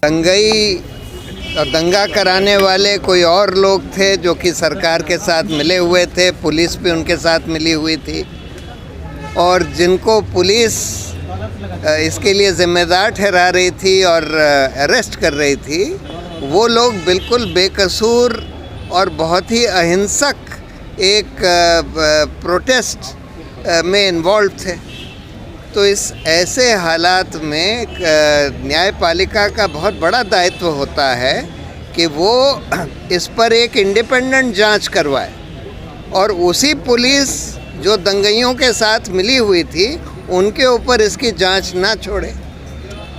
दंगई और दंगा कराने वाले कोई और लोग थे जो कि सरकार के साथ मिले हुए थे, पुलिस भी उनके साथ मिली हुई थी, और जिनको पुलिस इसके लिए ज़िम्मेदार ठहरा रही थी और अरेस्ट कर रही थी, वो लोग बिल्कुल बेकसूर और बहुत ही अहिंसक एक प्रोटेस्ट में इन्वॉल्व थे। तो इस ऐसे हालात में न्यायपालिका का बहुत बड़ा दायित्व होता है कि वो इस पर एक इंडिपेंडेंट जांच करवाए, और उसी पुलिस जो दंगइयों के साथ मिली हुई थी उनके ऊपर इसकी जांच ना छोड़े।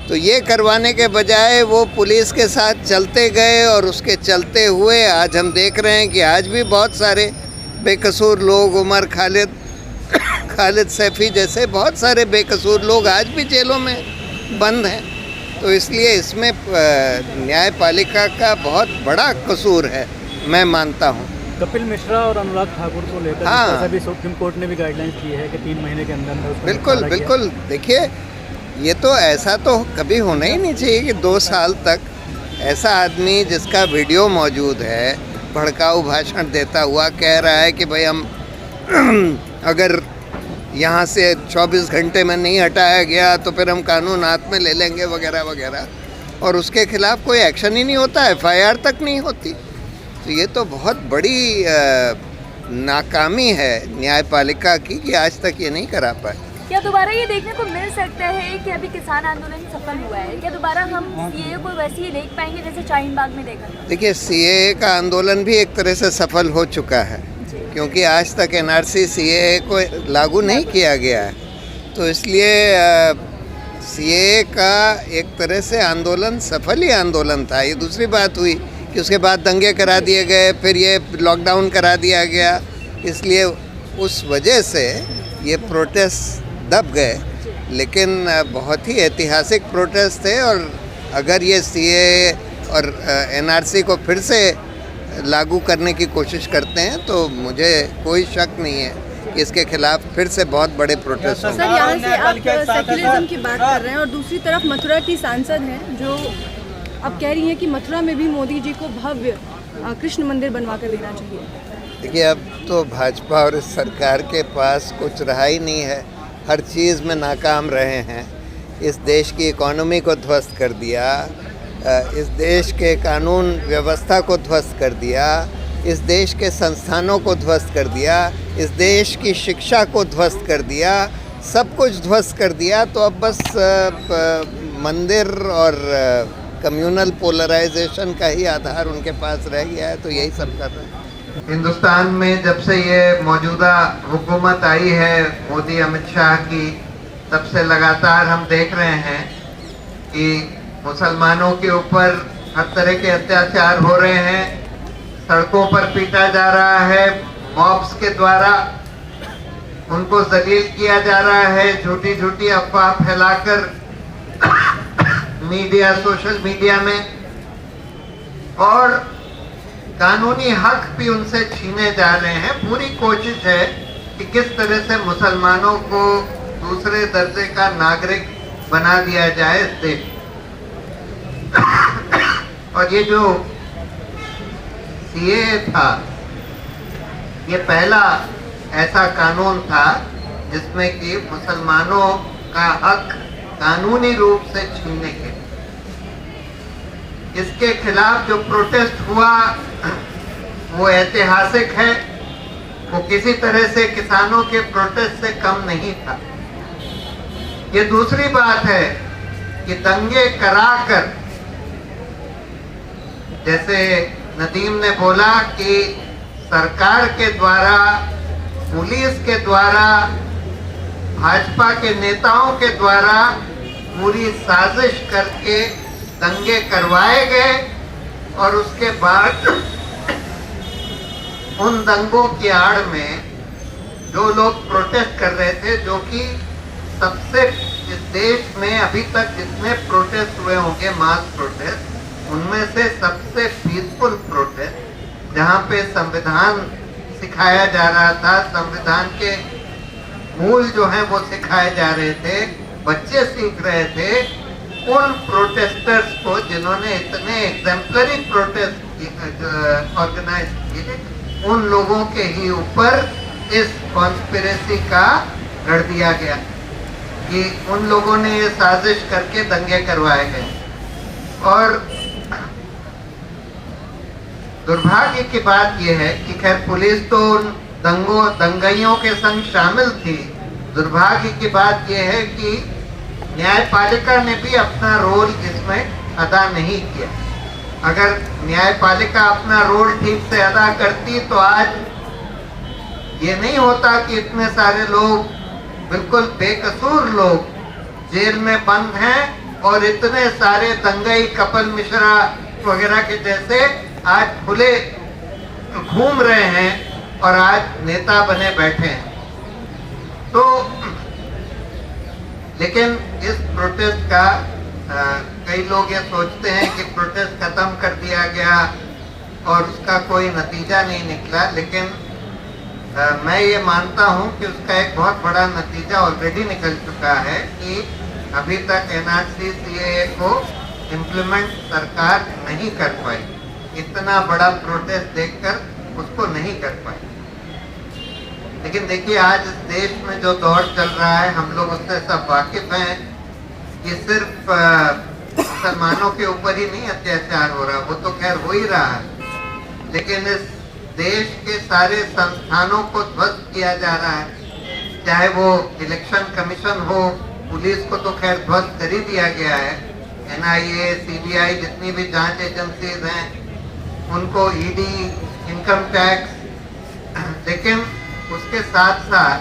तो ये करवाने के बजाय वो पुलिस के साथ चलते गए, और उसके चलते हुए आज हम देख रहे हैं कि आज भी बहुत सारे बेकसूर लोग, उमर खालिद सैफी जैसे बहुत सारे बेकसूर लोग आज भी जेलों में बंद हैं। तो इसलिए इसमें न्यायपालिका का बहुत बड़ा कसूर है, मैं मानता हूँ। कपिल मिश्रा और अनुराग ठाकुर को लेकर हाँ, भी सुप्रीम कोर्ट ने भी गाइडलाइंस की है कि 3 महीने के अंदर बिल्कुल। देखिए, ये तो ऐसा तो कभी होना ही नहीं चाहिए कि 2 साल तक ऐसा आदमी जिसका वीडियो मौजूद है, भड़काऊ भाषण देता हुआ कह रहा है कि भाई हम अगर यहाँ से 24 घंटे में नहीं हटाया गया तो फिर हम कानून हाथ में ले लेंगे वगैरह वगैरह, और उसके खिलाफ कोई एक्शन ही नहीं होता, FIR तक नहीं होती। तो ये तो बहुत बड़ी नाकामी है न्यायपालिका की कि आज तक ये नहीं करा पाए। क्या दोबारा ये देखने को मिल सकता है कि अभी किसान आंदोलन सफल हुआ है? क्या दोबारा हम CAA को वैसे ही देख पाएंगे जैसे शाहीन बाग में देखा था? देखिए, CAA का आंदोलन भी एक तरह से सफल हो चुका है, क्योंकि आज तक NRC CAA को लागू नहीं किया गया है। तो इसलिए CAA का एक तरह से आंदोलन सफल ही आंदोलन था। ये दूसरी बात हुई कि उसके बाद दंगे करा दिए गए, फिर ये लॉकडाउन करा दिया गया, इसलिए उस वजह से ये प्रोटेस्ट दब गए। लेकिन बहुत ही ऐतिहासिक प्रोटेस्ट थे, और अगर ये CAA और NRC को फिर से लागू करने की कोशिश करते हैं तो मुझे कोई शक नहीं है कि इसके खिलाफ फिर से बहुत बड़े प्रोटेस्ट होंगे। सर, यहाँ से आप सेक्युलरिज्म की बात कर रहे हैं, और दूसरी तरफ मथुरा की सांसद हैं जो अब कह रही हैं कि मथुरा में भी मोदी जी को भव्य कृष्ण मंदिर बनवा कर देना चाहिए। देखिए, अब तो भाजपा और इस सरकार के पास कुछ रहा ही नहीं है, हर चीज़ में नाकाम रहे हैं। इस देश की इकोनॉमी को ध्वस्त कर दिया, इस देश के कानून व्यवस्था को ध्वस्त कर दिया, इस देश के संस्थानों को ध्वस्त कर दिया, इस देश की शिक्षा को ध्वस्त कर दिया, सब कुछ ध्वस्त कर दिया। तो अब बस मंदिर और कम्युनल पोलराइजेशन का ही आधार उनके पास रह गया है, तो यही सब कर रहे हैं। हिंदुस्तान में जब से ये मौजूदा हुकूमत आई है मोदी अमित शाह की, तब से लगातार हम देख रहे हैं कि मुसलमानों के ऊपर हर तरह के अत्याचार हो रहे हैं, सड़कों पर पीटा जा रहा है, मॉब्स के द्वारा उनको जलील किया जा रहा है, झूठी झूठी अफवाह फैलाकर मीडिया, सोशल मीडिया में, और कानूनी हक भी उनसे छीने जा रहे हैं। पूरी कोशिश है कि किस तरह से मुसलमानों को दूसरे दर्जे का नागरिक बना दिया जाए इस देश। और ये जो CAA था, ये पहला ऐसा कानून था जिसमें कि मुसलमानों का हक कानूनी रूप से छीनने के, इसके खिलाफ जो प्रोटेस्ट हुआ वो ऐतिहासिक है। वो किसी तरह से किसानों के प्रोटेस्ट से कम नहीं था। ये दूसरी बात है कि दंगे कराकर, जैसे नदीम ने बोला कि सरकार के द्वारा, पुलिस के द्वारा, भाजपा के नेताओं के द्वारा पूरी साजिश करके दंगे करवाए गए, और उसके बाद उन दंगों की आड़ में जो लोग प्रोटेस्ट कर रहे थे, जो कि सबसे इस देश में अभी तक जितने प्रोटेस्ट हुए होंगे, मास प्रोटेस्ट, उनमें से सबसे पीसफुल प्रोटेस्ट, जहाँ पे संविधान सिखाया जा रहा था, संविधान के मूल जो हैं वो सिखाए जा रहे थे, बच्चे सीख रहे थे, उन प्रोटेस्टर्स को जिन्होंने इतने एग्जेम्पलरी प्रोटेस्ट ऑर्गेनाइज किए, उन लोगों के ही ऊपर इस कॉन्स्पिरेसी का गढ़ दिया गया कि उन लोगों ने ये साजिश करके दंगे करवाए गए। और दुर्भाग्य की बात यह है कि खैर पुलिस तो उन दंगाइयों के संग शामिल थी। दुर्भाग्य की बात यह है कि न्यायपालिका ने भी अपना रोल इसमें अदा नहीं किया। अगर न्यायपालिका अपना रोल ठीक से अदा करती तो आज ये नहीं होता कि इतने सारे लोग, बिल्कुल बेकसूर लोग जेल में बंद हैं और इतने सारे दंगाई कपिल मिश्रा वगैरह के जैसे आज खुले घूम रहे हैं और आज नेता बने बैठे हैं। तो लेकिन इस प्रोटेस्ट का कई लोग ये सोचते हैं कि प्रोटेस्ट खत्म कर दिया गया और उसका कोई नतीजा नहीं निकला, लेकिन मैं ये मानता हूँ कि उसका एक बहुत बड़ा नतीजा ऑलरेडी निकल चुका है कि अभी तक एनआरसी सीएए को इम्प्लीमेंट सरकार नहीं कर पाई। इतना बड़ा प्रोटेस्ट देखकर उसको नहीं कर पाई। लेकिन देखिए आज इस देश में जो दौर चल रहा है, हम लोग उससे सब वाकिफ हैं कि सिर्फ मुसलमानों के ऊपर ही नहीं अत्याचार हो रहा, वो तो खैर हो ही रहा है, लेकिन इस देश के सारे संस्थानों को ध्वस्त किया जा रहा है। चाहे वो इलेक्शन कमीशन हो, पुलिस को तो खैर ध्वस्त कर ही दिया गया है, एनआईए, सीबीआई, जितनी भी जांच एजेंसीज हैं उनको, ईडी, इनकम टैक्स, लेकिन उसके साथ साथ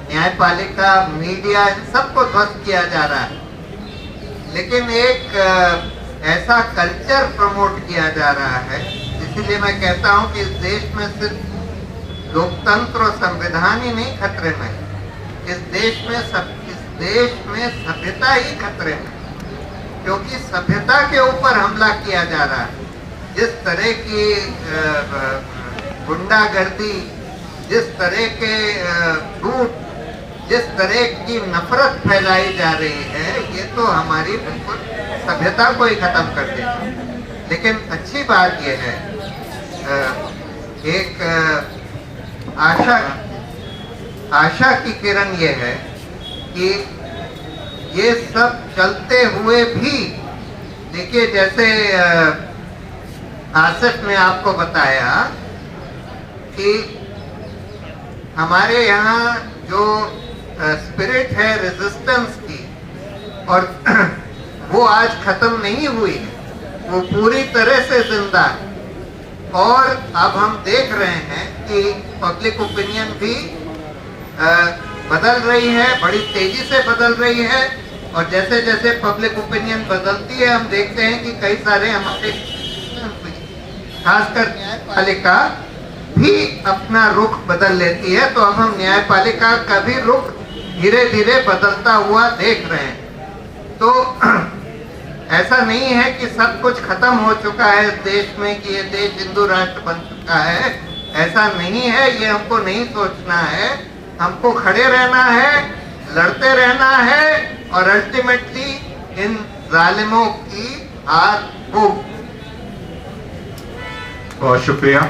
न्यायपालिका, मीडिया, इन सबको ध्वस्त किया जा रहा है। लेकिन एक ऐसा कल्चर प्रमोट किया जा रहा है, इसीलिए मैं कहता हूं कि इस देश में सिर्फ लोकतंत्र और संविधान ही नहीं खतरे में, इस देश में सभ्यता ही खतरे में, क्योंकि सभ्यता के ऊपर हमला किया जा रहा है। जिस तरह की गुंडागर्दी, जिस तरह के झूठ, जिस तरह की नफरत फैलाई जा रही है, ये तो हमारी बिल्कुल सभ्यता को ही खत्म कर देगा। लेकिन अच्छी बात यह है, एक आशा की किरण ये है कि ये सब चलते हुए भी, देखिए जैसे आसिफ ने आपको बताया कि हमारे यहाँ जो स्पिरिट है रेजिस्टेंस की, और वो आज खत्म नहीं हुई है, वो पूरी तरह से जिंदा है। और अब हम देख रहे हैं कि पब्लिक ओपिनियन भी बदल रही है, बड़ी तेजी से बदल रही है, और जैसे जैसे पब्लिक ओपिनियन बदलती है हम देखते हैं कि कई सारे हमारे खासकर न्यायपालिका भी अपना रुख बदल लेती है। तो अब हम न्यायपालिका का भी रुख धीरे धीरे बदलता हुआ देख रहे हैं। तो ऐसा नहीं है कि सब कुछ खत्म हो चुका है इस देश में, कि ये देश हिंदू राष्ट्र बन चुका है, ऐसा नहीं है। ये हमको नहीं सोचना है, हमको खड़े रहना है, लड़ते रहना है, और अल्टीमेटली इन जालिमों की हार हो। बहुत शुक्रिया।